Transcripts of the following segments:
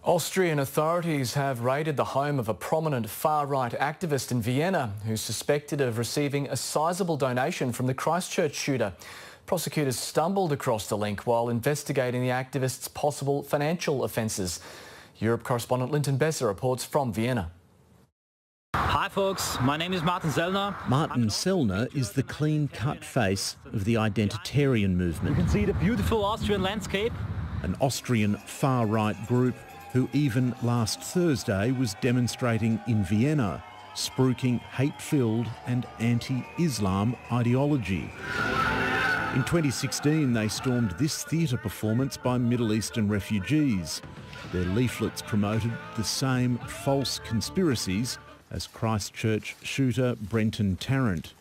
Austrian authorities have raided the home of a prominent far-right activist in Vienna who's suspected of receiving a sizable donation from the Christchurch shooter. Prosecutors stumbled across the link while investigating the activist's possible financial offences. Europe correspondent Linton Besser reports from Vienna. Hi folks, my name is Martin Sellner. Martin Sellner is the clean-cut face of the identitarian movement. You can see the beautiful Austrian landscape. An Austrian far-right group who even last Thursday was demonstrating in Vienna, spruiking hate-filled and anti-Islam ideology. In 2016, they stormed this theatre performance by Middle Eastern refugees. Their leaflets promoted the same false conspiracies as Christchurch shooter Brenton Tarrant.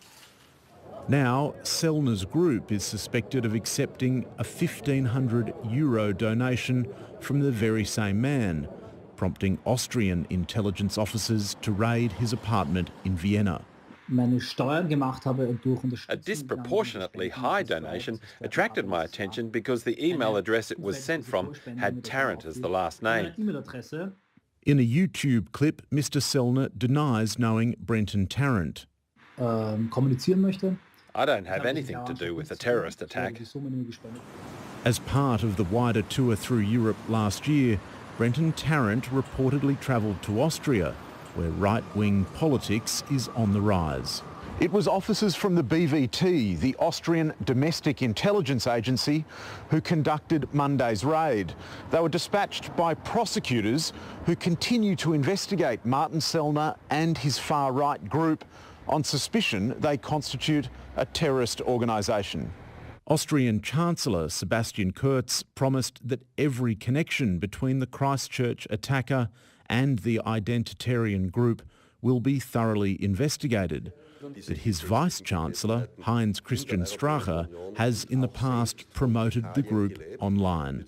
Now, Sellner's group is suspected of accepting a €1,500 donation from the very same man, prompting Austrian intelligence officers to raid his apartment in Vienna. A disproportionately high donation attracted my attention because the email address it was sent from had Tarrant as the last name. In a YouTube clip, Mr. Sellner denies knowing Brenton Tarrant. I don't have anything to do with a terrorist attack. As part of the wider tour through Europe last year, Brenton Tarrant reportedly travelled to Austria, where right-wing politics is on the rise. It was officers from the BVT, the Austrian Domestic Intelligence Agency, who conducted Monday's raid. They were dispatched by prosecutors who continue to investigate Martin Sellner and his far-right group on suspicion they constitute a terrorist organisation. Austrian Chancellor Sebastian Kurz promised that every connection between the Christchurch attacker and the identitarian group will be thoroughly investigated. But his Vice-Chancellor, Heinz Christian Strache, has in the past promoted the group online.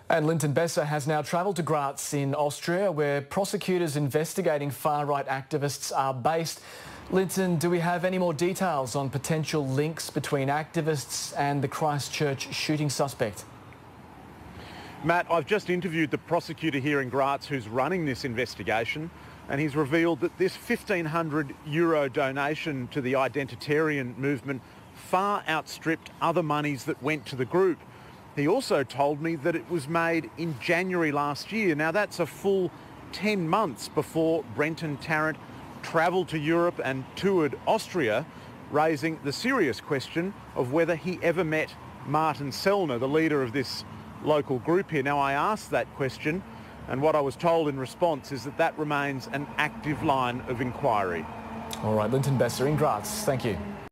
And Linton Besser has now travelled to Graz in Austria, where prosecutors investigating far-right activists are based. Linton, do we have any more details on potential links between activists and the Christchurch shooting suspect? Matt, I've just interviewed the prosecutor here in Graz who's running this investigation, and he's revealed that this €1,500 donation to the identitarian movement far outstripped other monies that went to the group. He also told me that it was made in January last year. Now that's a full 10 months before Brenton Tarrant travelled to Europe and toured Austria, raising the serious question of whether he ever met Martin Sellner, the leader of this local group here. Now I asked that question, and what I was told in response is that that remains an active line of inquiry. All right, Linton Besser in Graz, thank you.